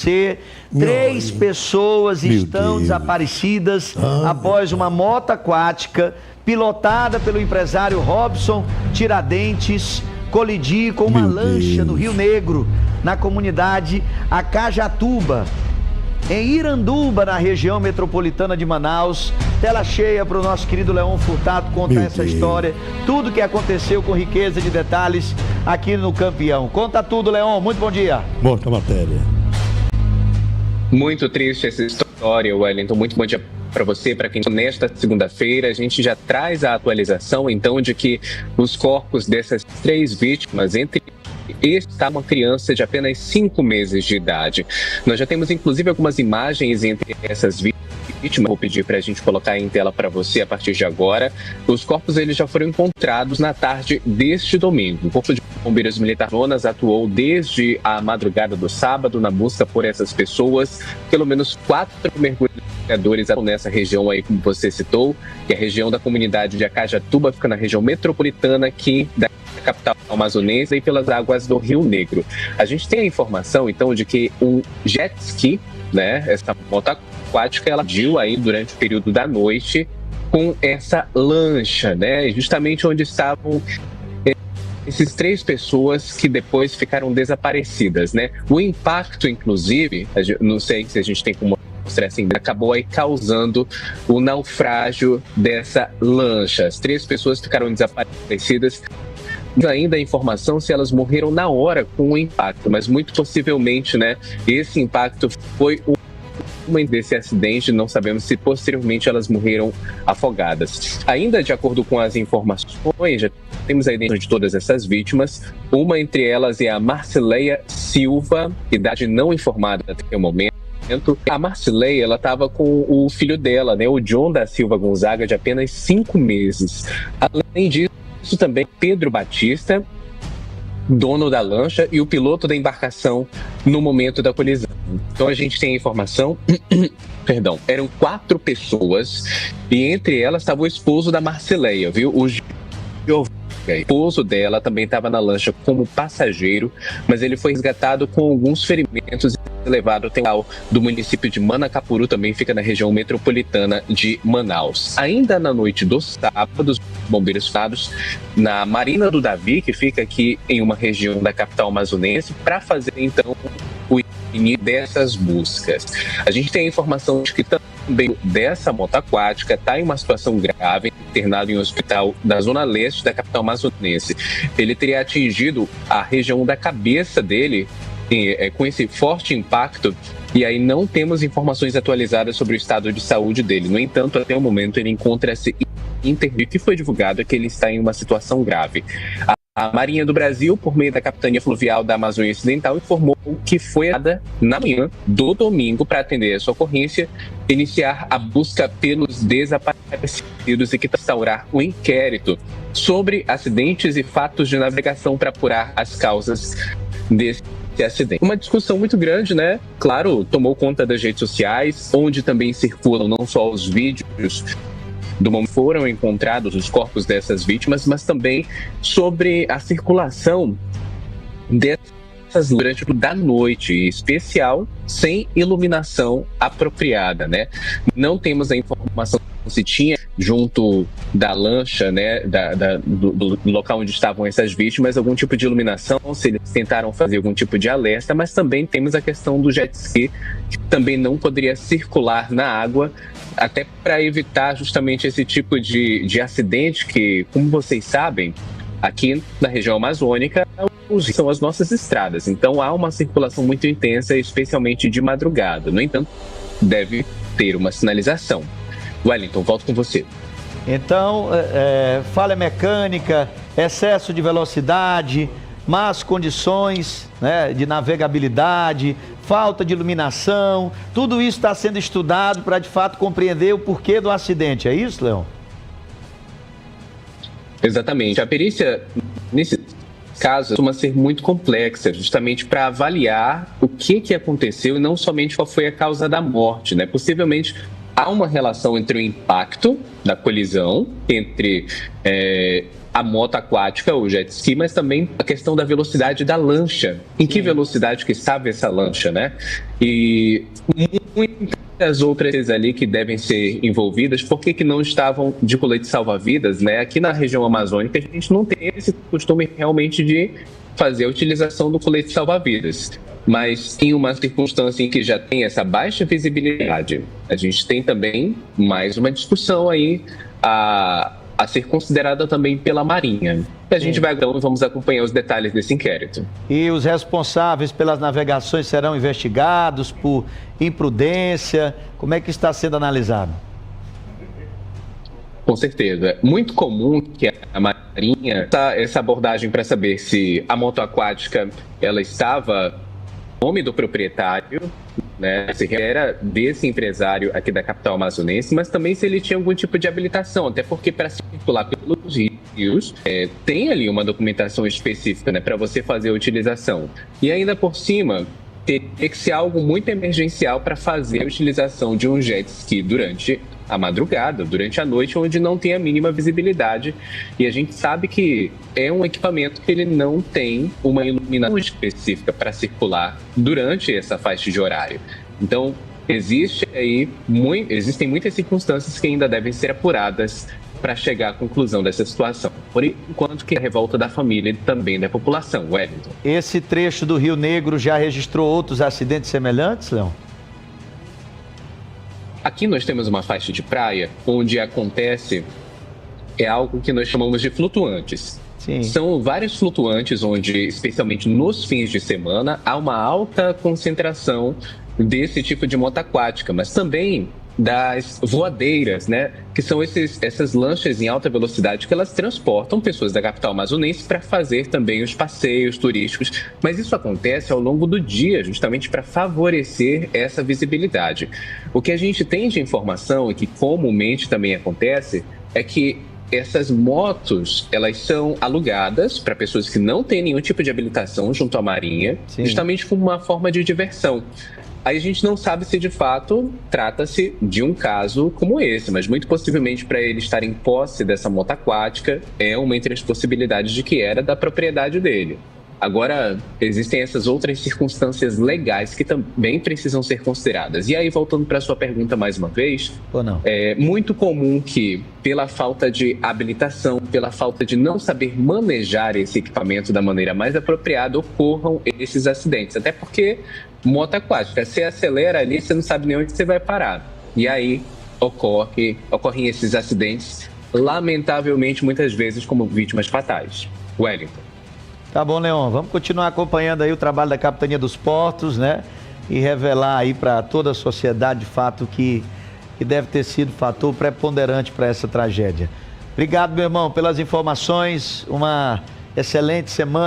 Três pessoas estão desaparecidas após uma moto aquática pilotada pelo empresário Robson Tiradentes colidir com uma lancha no Rio Negro, na comunidade Acajatuba, em Iranduba, na região metropolitana de Manaus. Tela cheia para o nosso querido Leon Furtado contar essa história, tudo que aconteceu com riqueza de detalhes aqui no Campeão. Conta tudo, Leon, muito bom dia. Mostra a matéria. Muito triste essa história, Wellington. Muito bom dia para você, para quem nesta segunda-feira a gente já traz a atualização então de que os corpos dessas três vítimas, entre está uma criança de apenas 5 meses de idade. Nós já temos inclusive algumas imagens entre essas vítimas. Vou pedir para a gente colocar em tela para você a partir de agora. Os corpos eles já foram encontrados na tarde deste domingo. O Corpo de Bombeiros Militar Lonas atuou desde a madrugada do sábado na busca por essas pessoas. Pelo menos 4 mergulhadores atuam nessa região aí, como você citou, que é a região da comunidade de Acajatuba, fica na região metropolitana aqui da capital amazonense e pelas águas do Rio Negro. A gente tem a informação, então, de que um jet ski, né, essa moto aquática, ela agiu aí durante o período da noite com essa lancha, né, justamente onde estavam esses 3 pessoas que depois ficaram desaparecidas, né. O impacto, inclusive, não sei se a gente tem como mostrar assim, acabou aí causando o naufrágio dessa lancha. As 3 pessoas ficaram desaparecidas. Ainda a informação se elas morreram na hora com o impacto, mas muito possivelmente, né, esse impacto foi desse acidente. Não sabemos se posteriormente elas morreram afogadas. Ainda de acordo com as informações, já temos a identificação de todas essas vítimas. Uma entre elas é a Marcileia Silva, idade não informada até o momento. A Marcileia, ela estava com o filho dela, né, o John da Silva Gonzaga, de apenas 5 meses. Além disso, também Pedro Batista, dono da lancha, e o piloto da embarcação no momento da colisão. Então a gente tem a informação, eram 4 pessoas e entre elas estava o esposo da Marcileia, viu? O esposo dela também estava na lancha como passageiro, mas ele foi resgatado com alguns ferimentos e levado até o do município de Manacapuru, também fica na região metropolitana de Manaus. Ainda na noite do sábado, os bombeiros estados na Marina do Davi, que fica aqui em uma região da capital amazonense, para fazer então o início dessas buscas. A gente tem a informação de que também dessa moto aquática está em uma situação grave, internado em um hospital da zona leste da capital amazonense. Ele teria atingido a região da cabeça dele com esse forte impacto, e aí não temos informações atualizadas sobre o estado de saúde dele. No entanto, até o momento ele encontra-se internado, que foi divulgado que ele está em uma situação grave. A Marinha do Brasil, por meio da Capitania Fluvial da Amazônia Ocidental, informou que foi na manhã do domingo para atender essa ocorrência, iniciar a busca pelos desaparecidos e que instaurar um inquérito sobre acidentes e fatos de navegação para apurar as causas desse acidente. Uma discussão muito grande, né? Claro, tomou conta das redes sociais, onde também circulam não só os vídeos do momento foram encontrados os corpos dessas vítimas, mas também sobre a circulação dessas durante da noite, em especial sem iluminação apropriada, né? Não temos a informação se tinha junto da lancha, né, do local onde estavam essas vítimas, algum tipo de iluminação, se eles tentaram fazer algum tipo de alerta, mas também temos a questão do jet ski, que também não poderia circular na água, até para evitar justamente esse tipo de acidente que, como vocês sabem, aqui na região amazônica são as nossas estradas, então há uma circulação muito intensa, especialmente de madrugada. No entanto, deve ter uma sinalização. Wellington, volto com você. Então, falha mecânica, excesso de velocidade, más condições, né, de navegabilidade, falta de iluminação, tudo isso está sendo estudado para de fato compreender o porquê do acidente, é isso, Leon? Exatamente. A perícia, nesse caso, costuma ser muito complexa, justamente para avaliar o que aconteceu e não somente qual foi a causa da morte, né? Possivelmente há uma relação entre o impacto da colisão, entre a moto aquática, o jet ski, mas também a questão da velocidade da lancha. Em que velocidade que estava essa lancha, né? E muitas outras ali que devem ser envolvidas, por que não estavam de colete salva-vidas, né? Aqui na região amazônica a gente não tem esse costume realmente de fazer a utilização do colete salva-vidas. Mas em uma circunstância em que já tem essa baixa visibilidade, a gente tem também mais uma discussão aí a ser considerada também pela Marinha. E a gente vai então e vamos acompanhar os detalhes desse inquérito. E os responsáveis pelas navegações serão investigados por imprudência? Como é que está sendo analisado? Com certeza. É muito comum que a Marinha essa abordagem para saber se a moto aquática ela estava no nome do proprietário, né, se era desse empresário aqui da capital amazonense, mas também se ele tinha algum tipo de habilitação, até porque para circular pelos rios tem ali uma documentação específica, né, para você fazer a utilização. E ainda por cima, teria que ser algo muito emergencial para fazer a utilização de um jet ski durante a madrugada, durante a noite, onde não tem a mínima visibilidade. E a gente sabe que é um equipamento que ele não tem uma iluminação específica para circular durante essa faixa de horário. Então, existem muitas circunstâncias que ainda devem ser apuradas para chegar à conclusão dessa situação. Por enquanto que a revolta da família e também da população, Wellington. Esse trecho do Rio Negro já registrou outros acidentes semelhantes, Leão? Aqui nós temos uma faixa de praia onde acontece algo que nós chamamos de flutuantes. Sim. São vários flutuantes onde, especialmente nos fins de semana, há uma alta concentração desse tipo de moto aquática, mas também das voadeiras, né? Que são essas lanchas em alta velocidade que elas transportam pessoas da capital amazonense para fazer também os passeios turísticos. Mas isso acontece ao longo do dia, justamente para favorecer essa visibilidade. O que a gente tem de informação e que comumente também acontece é que essas motos, elas são alugadas para pessoas que não têm nenhum tipo de habilitação junto à Marinha, Sim. justamente como uma forma de diversão. Aí a gente não sabe se de fato trata-se de um caso como esse, mas muito possivelmente para ele estar em posse dessa moto aquática é uma entre as possibilidades de que era da propriedade dele. Agora, existem essas outras circunstâncias legais que também precisam ser consideradas. E aí, voltando para a sua pergunta mais uma vez, é muito comum que, pela falta de habilitação, pela falta de não saber manejar esse equipamento da maneira mais apropriada, ocorram esses acidentes. Até porque moto aquática, você acelera ali, você não sabe nem onde você vai parar. E aí, ocorrem esses acidentes, lamentavelmente, muitas vezes como vítimas fatais. Wellington. Tá bom, Leon. Vamos continuar acompanhando aí o trabalho da Capitania dos Portos, né? E revelar aí para toda a sociedade, de fato, que deve ter sido fator preponderante para essa tragédia. Obrigado, meu irmão, pelas informações. Uma excelente semana.